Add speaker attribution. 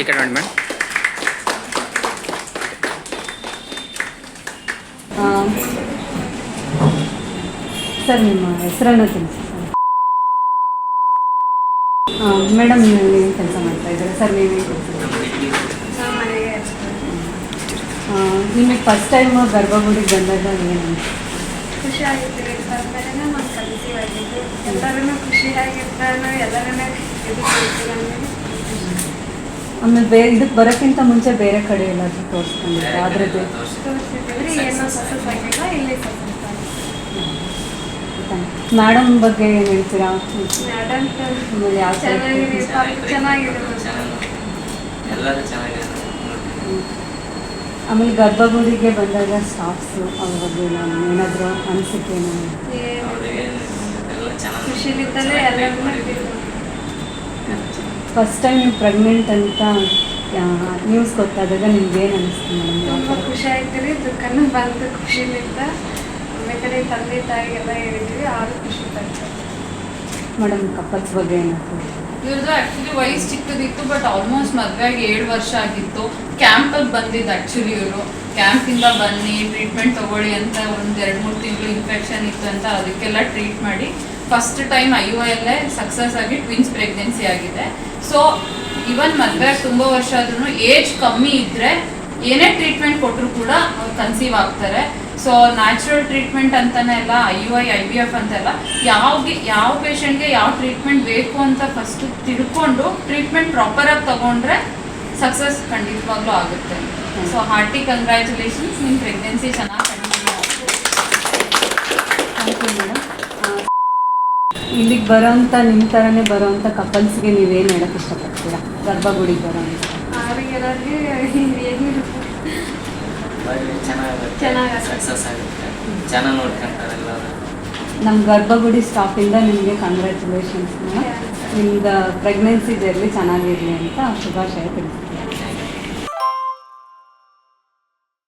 Speaker 1: ఇక్కడ రండి madam.
Speaker 2: Sir ನಿಮ್ಮ ಹೆಸರನ್ನು ತಿಳಿಸಿ ಸರ್. ಮೇಡಮ್ ನೀವೇನು ಕೆಲಸ ಮಾಡ್ತಾ ಇದ್ದೀರಾ ಸರ್? ನೀವೇನು ಕೆಲಸ ನಿಮಗೆ ಫಸ್ಟ್ ಟೈಮ್ ಗರ್ಭಗುಡಿಗೆ ಬಂದಾಗ ಏನು
Speaker 3: ಖುಷಿ ಆಗಿರ್ತೀವಿ ಬಂದ್ಮೇಲೆ ನಾವು ಕಲಿತೀವಿ ಆಗಿದ್ದು ಎಲ್ಲರೂ ಖುಷಿಯಾಗಿರ್ತಾನೆ ಎಲ್ಲರನ್ನೇ ಇದು
Speaker 2: ಆಮೇಲೆ ಬೇರೆ ಇದಕ್ಕೆ ಬರೋಕ್ಕಿಂತ ಮುಂಚೆ ಬೇರೆ ಕಡೆ ಎಲ್ಲಾದರೂ ತೋರಿಸ್ಕೊಂಡಿದ್ದೆ ಅದ್ರದ್ದು
Speaker 3: ತೋರಿಸ್ತಿದ್ರಿ ಏನೋ ಸಕ್ಸಸ್ ಆಗಿಲ್ಲ ಇಲ್ಲಿ ಸಕ್ಸಸ್
Speaker 2: ಮೇಡಮ್ ಬಗ್ಗೆ ಏನು ಹೇಳ್ತೀರಾ?
Speaker 3: ಮೇಡಮ್
Speaker 2: ಆಮೇಲೆ ಯಾವ
Speaker 3: ಚೆನ್ನಾಗಿದೆ ಚೆನ್ನಾಗಿದೆ
Speaker 4: ಎಲ್ಲರೂ ಚೆನ್ನಾಗಿದೆ.
Speaker 2: ಆಮೇಲೆ ಗರ್ಭಗುಡಿಗೆ ಬಂದಾಗ ಸ್ಟಾಫ್ಸು ಅವ್ರ ಬಗ್ಗೆ ಏನಾದರೂ ಅನಿಸಿಕೆ
Speaker 4: ಅವರಿಗೆ ಎಲ್ಲ ಚೆನ್ನಾಗಿ
Speaker 3: ಖುಷಿಲಿದ್ದಲೇ ಎಲ್ಲರನ್ನೂ
Speaker 2: ಫಸ್ಟ್ ಟೈಮ್ ನೀವು ಪ್ರೆಗ್ನೆಂಟ್ ಅಂತ ನ್ಯೂಸ್ ಗೊತ್ತಾದಾಗ ನಿಮ್ಗೆ ಏನು ಅನಿಸ್ತು ಮೇಡಮ್?
Speaker 3: ತುಂಬ ಖುಷಿ ಆಯ್ತೀರಿ ದುಃಖನೂ ಬಂತು ಖುಷಿಲಿದ್ದ ಆಮೇಲೆ ಕಡೆ ತಂದೆ ತಾಯಿಗೆಲ್ಲ ಹೇಳಿದ್ವಿ ಆದ್ರೂ ಖುಷಿ ಪಡ್ತಾರೆ.
Speaker 2: ಮೇಡಮ್ ಕಪಲ್ಸ್ ಬಗ್ಗೆ ಏನಾಗ್ತದೆ?
Speaker 5: ಇವ್ರದ್ದು ಆ್ಯಕ್ಚುಲಿ ವಯಸ್ಸು ಚಿಕ್ಕದಿತ್ತು, ಬಟ್ ಆಲ್ಮೋಸ್ಟ್ ಮದುವೆಯಾಗಿ 7 ವರ್ಷ ಆಗಿತ್ತು. ಕ್ಯಾಂಪಲ್ಲಿ ಬಂದಿದ್ದು ಆ್ಯಕ್ಚುಲಿ ಇವರು ಕ್ಯಾಂಪಿಂದ ಬನ್ನಿ ಟ್ರೀಟ್ಮೆಂಟ್ ತೊಗೊಳ್ಳಿ ಅಂತ ಒಂದು 2-3 ತಿಂಗಳು ಇನ್ಫೆಕ್ಷನ್ ಇತ್ತು ಅಂತ ಅದಕ್ಕೆಲ್ಲ ಟ್ರೀಟ್ ಮಾಡಿ ಫಸ್ಟ್ ಟೈಮ್ IUI ಸಕ್ಸಸ್ ಆಗಿ ಟ್ವಿನ್ಸ್ ಪ್ರೆಗ್ನೆನ್ಸಿ ಆಗಿದೆ. ಸೊ ಇವನ್ ಮದುವೆ ತುಂಬ ವರ್ಷ ಆದ್ರೂ ಏಜ್ ಕಮ್ಮಿ ಇದ್ದರೆ ಏನೇ ಟ್ರೀಟ್ಮೆಂಟ್ ಕೊಟ್ಟರು ಕೂಡ ಅವ್ರು ಕನ್ಸೀವ್ ಆಗ್ತಾರೆ. ಸೊ ನ್ಯಾಚುರಲ್ ಟ್ರೀಟ್ಮೆಂಟ್ ಅಂತಲೇ ಎಲ್ಲ IUI IVF ಅಂತೆಲ್ಲ ಯಾವ ಪೇಷಂಟ್ಗೆ ಯಾವ ಟ್ರೀಟ್ಮೆಂಟ್ ಬೇಕು ಅಂತ ಫಸ್ಟು ತಿಳ್ಕೊಂಡು ಟ್ರೀಟ್ಮೆಂಟ್ ಪ್ರಾಪರಾಗಿ ತೊಗೊಂಡ್ರೆ ಸಕ್ಸಸ್ ಖಂಡಿತವಾಗ್ಲೂ ಆಗುತ್ತೆ. ಸೊ ಹಾರ್ಟಿ ಕಂಗ್ರ್ಯಾಚುಲೇಷನ್ಸ್, ನಿಮ್ಮ ಪ್ರೆಗ್ನೆನ್ಸಿ ಚೆನ್ನಾಗಿ ಕಂಟಿನ್ಯೂ ಆಗುತ್ತೆ.
Speaker 2: Thank you madam. ಇಲ್ಲಿಗೆ ಬರೋಂಥ ನಿಮ್ಮ ಥರನೇ ಬರೋವಂಥ ಕಪಲ್ಸ್ಗೆ ನೀವೇನು ಹೇಳೋಕ್ಕೆ ಇಷ್ಟಪಡ್ತೀರಾ? ಗರ್ಭಗುಡಿಗೆ ಬರೋಂಥ
Speaker 3: ಅವ್ರಿಗೆಲ್ಲರಿಗೆ
Speaker 4: ಚೆನ್ನಾಗಿ ಸಕ್ಸಸ್ ಆಗುತ್ತೆ, ಚೆನ್ನಾಗಿ ನೋಡ್ಕೊಂತಾರೆ ಎಲ್ಲರೂ.
Speaker 2: ನಮ್ಮ ಗರ್ಭಗುಡಿ ಸ್ಟಾಫಿಂದ ನಿಮಗೆ ಕಂಗ್ರ್ಯಾಚುಲೇಷನ್ಸ್ ಮೇಡಮ್. ನಿಮ್ಮದು ಪ್ರೆಗ್ನೆನ್ಸಿ ಜರ್ನಿ ಚೆನ್ನಾಗಿರಲಿ ಅಂತ ಶುಭಾಶಯ ತಿಳಿಸ್ತೀನಿ.